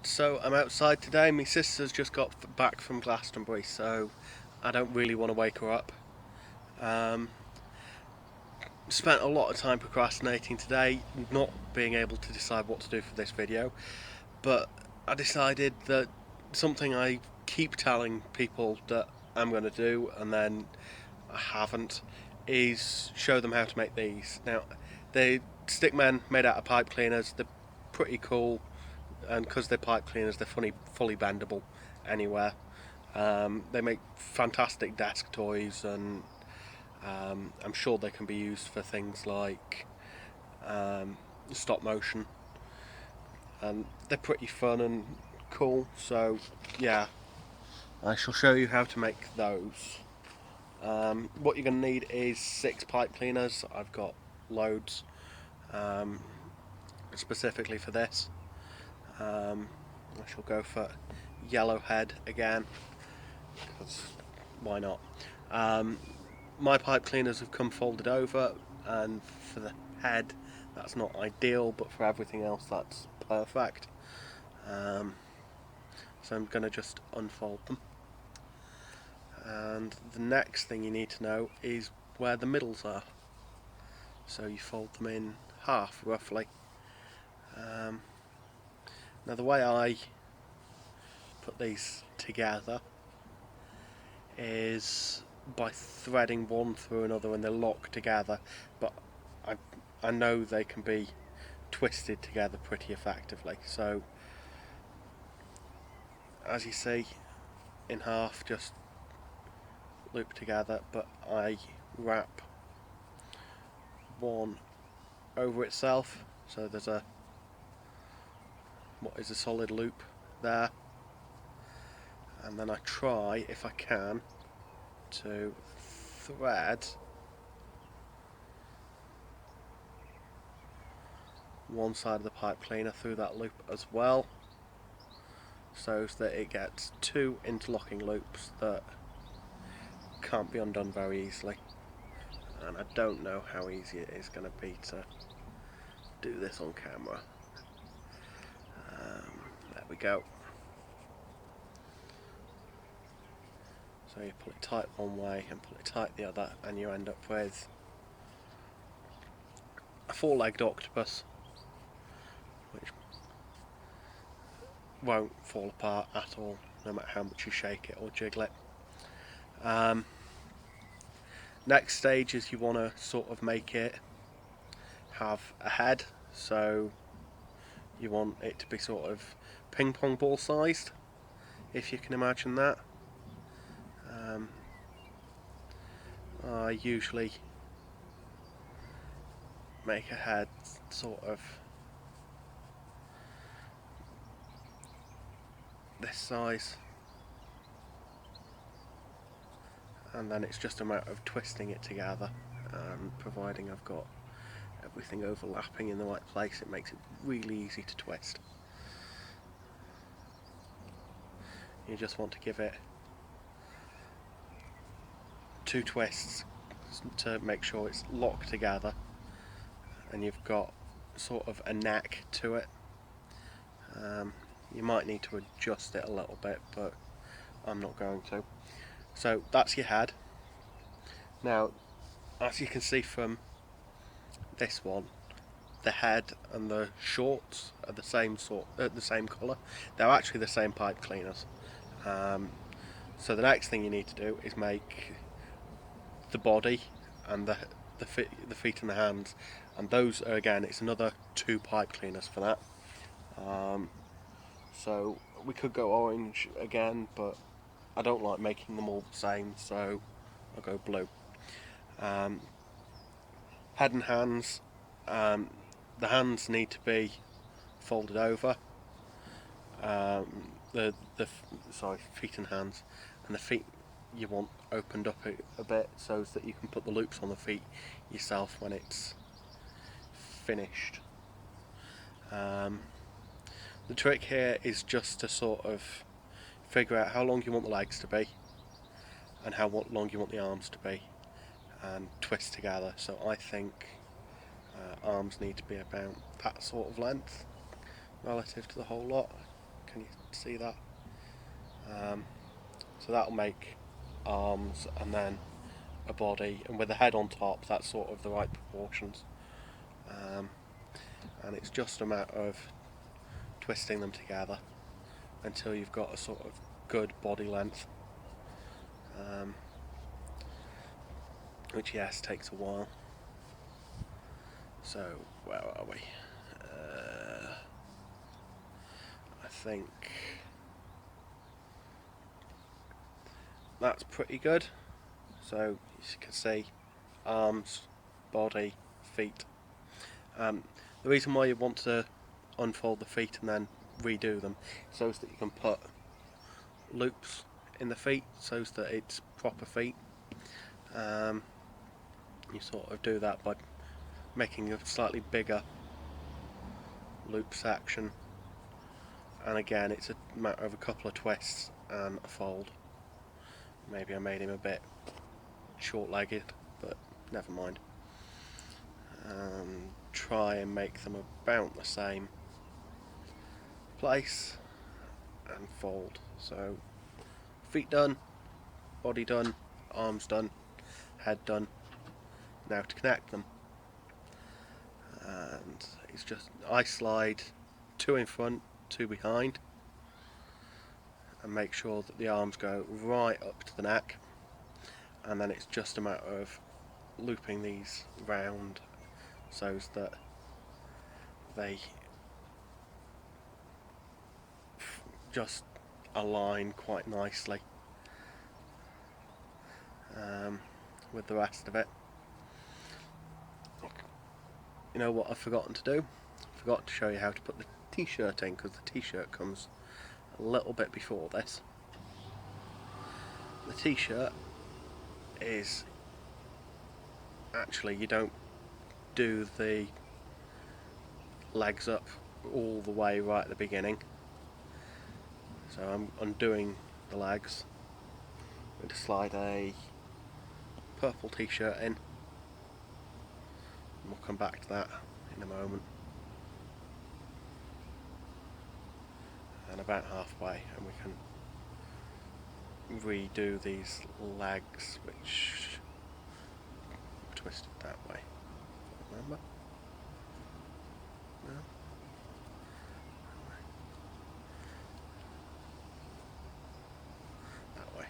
So I'm outside today. My sister's just got back from Glastonbury, so I don't really want to wake her up. Um, Spent a lot of time procrastinating today, not being able to decide what to do for this video, but I decided that something I keep telling people that I'm going to do and then I haven't is show them how to make these. Now, the stickmen made out of pipe cleaners, they're pretty cool, and because they're pipe cleaners, they're fully bendable anywhere. They make fantastic desk toys, and I'm sure they can be used for things like stop motion, and they're pretty fun and cool. So, yeah, I shall show you how to make those. What you're going to need is 6 pipe cleaners. I've got loads um, specifically for this. I shall go for yellow head again, because why not? Um, my pipe cleaners have come folded over, and for the head that's not ideal, but for everything else that's perfect. Um, so I'm going to just unfold them. And the next thing you need to know is where the middles are. So you fold them in half roughly. Now the way I put these together is by threading one through another, and they're locked together, but I know they can be twisted together pretty effectively. So as you see, in half, just loop together, but I wrap one over itself, so there's what is a solid loop there, and then I try, if I can, to thread one side of the pipe cleaner through that loop as well, so that it gets 2 interlocking loops that can't be undone very easily. And I don't know how easy it is going to be to do this on camera. There we go. So you pull it tight one way and pull it tight the other, and you end up with a 4-legged octopus, which won't fall apart at all, no matter how much you shake it or jiggle it. Next stage is you want to sort of make it have a head, so you want it to be sort of ping pong ball sized, if you can imagine that. I usually make a head sort of this size, and then it's just a matter of twisting it together, and providing I've got everything overlapping in the right place, it makes it really easy to twist. You just want to give it 2 twists to make sure it's locked together, and you've got sort of a neck to it. You might need to adjust it a little bit, but I'm not going to. So that's your head. Now, as you can see from this one, the head and the shorts are the same colour. They're actually the same pipe cleaners. So the next thing you need to do is make the body and the feet and the hands, and those are, again, it's another 2 pipe cleaners for that. So we could go orange again, but I don't like making them all the same, so I'll go blue. Head and hands. The hands need to be folded over. Feet and hands, and the feet you want opened up a bit so that you can put the loops on the feet yourself when it's finished. The trick here is just to sort of figure out how long you want the legs to be and how long you want the arms to be, and twist together. So I think arms need to be about that sort of length relative to the whole lot. Can you see that? So that'll make arms and then a body, and with the head on top, that's sort of the right proportions. And it's just a matter of twisting them together until you've got a sort of good body length, which yes, takes a while. So where are we? I think that's pretty good. So as you can see, arms, body, feet. The reason why you want to unfold the feet and then redo them so that you can put loops in the feet so that it's proper feet. You sort of do that by making a slightly bigger loop section, and again it's a matter of a couple of twists and a fold. Maybe I made him a bit short-legged, but never mind. Try and make them about the same place and fold. So feet done, body done, arms done, head done. Now to connect them, and it's just I slide 2 in front, 2 behind, and make sure that the arms go right up to the neck, and then it's just a matter of looping these round so that they just align quite nicely with the rest of it. You know what I've forgotten to do? I forgot to show you how to put the t-shirt in, because the t-shirt comes a little bit before this. The t-shirt is actually, you don't do the legs up all the way right at the beginning. So I'm undoing the legs. I'm going to slide a purple t-shirt in, and we'll come back to that in a moment. And about halfway, and we can redo these legs, which are twisted that way. Remember? No? That way.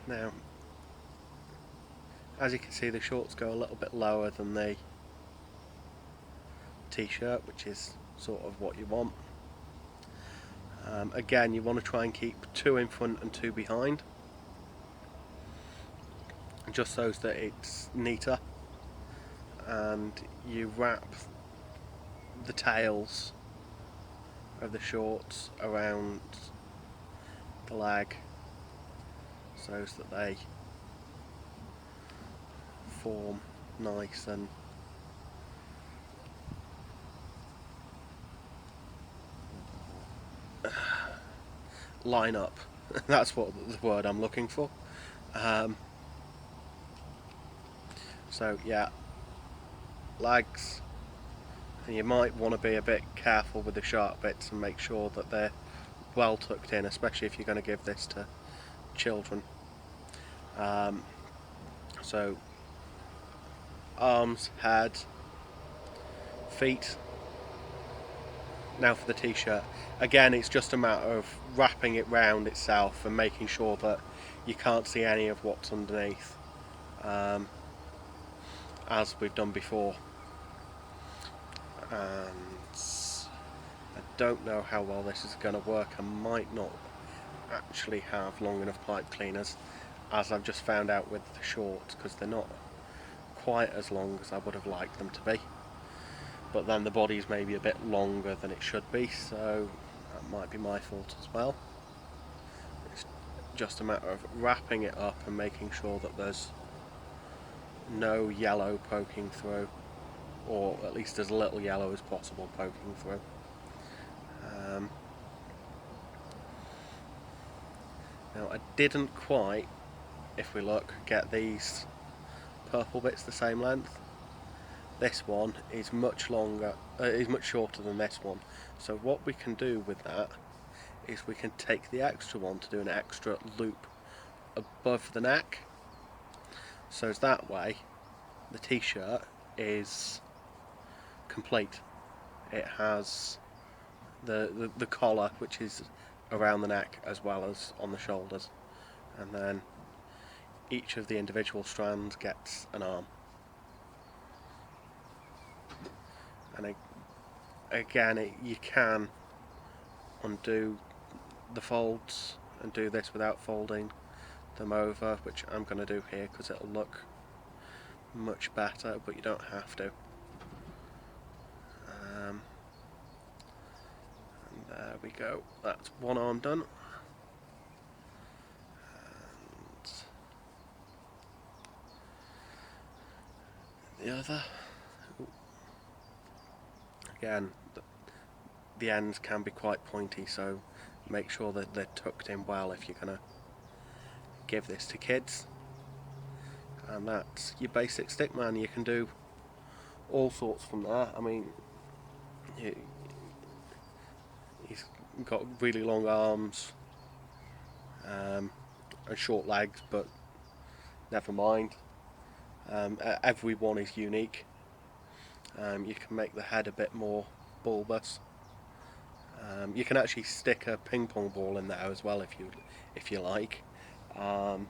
Now, as you can see, the shorts go a little bit lower than the t-shirt, which is sort of what you want. Again, you want to try and keep 2 in front and 2 behind, just so that it's neater, and you wrap the tails of the shorts around the leg so that they form nice and line up. That's what the word I'm looking for. So yeah, legs, and you might want to be a bit careful with the sharp bits and make sure that they're well tucked in, especially if you're going to give this to children. So arms, head, feet. Now for the t-shirt. Again, it's just a matter of wrapping it round itself and making sure that you can't see any of what's underneath, as we've done before. And I don't know how well this is going to work. I might not actually have long enough pipe cleaners, as I've just found out with the shorts, because they're not quite as long as I would have liked them to be. But then the body's maybe a bit longer than it should be, so that might be my fault as well. It's just a matter of wrapping it up and making sure that there's no yellow poking through, or at least as little yellow as possible poking through. Now I didn't quite, if we look, get these purple bits the same length. this one is much longer, is much shorter than this one. So what we can do with that is we can take the extra one to do an extra loop above the neck. So as that way, the t-shirt is complete. It has the collar, which is around the neck as well as on the shoulders, and then each of the individual strands gets an arm. And again, you can undo the folds and do this without folding them over, which I'm going to do here because it'll look much better, but you don't have to. And there we go, that's one arm done. And the other, again, the ends can be quite pointy, so make sure that they're tucked in well if you're going to give this to kids. And that's your basic stickman. You can do all sorts from there. I mean, he's got really long arms and short legs, but never mind. Every one is unique. You can make the head a bit more bulbous. You can actually stick a ping pong ball in there as well if you like, and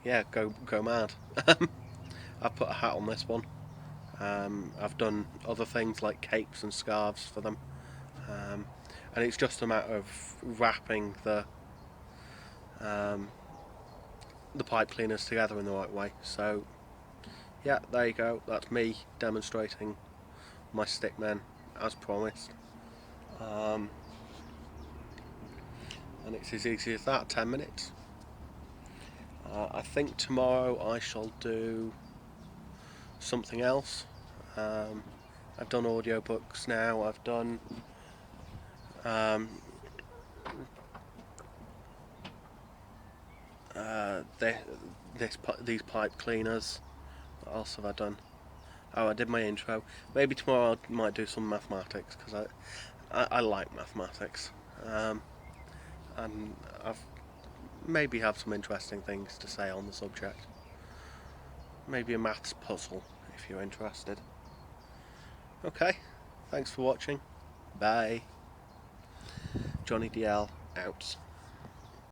yeah, go mad. I've put a hat on this one. I've done other things like capes and scarves for them, and it's just a matter of wrapping the pipe cleaners together in the right way. So yeah, there you go, that's me demonstrating my stickmen as promised, and it's as easy as that, 10 minutes. I think tomorrow I shall do something else. I've done audiobooks now, I've done these pipe cleaners. What else have I done? Oh, I did my intro. Maybe tomorrow I might do some mathematics, because I like mathematics, and I've maybe have some interesting things to say on the subject. Maybe a maths puzzle if you're interested. Okay, thanks for watching. Bye. Johnny DL out.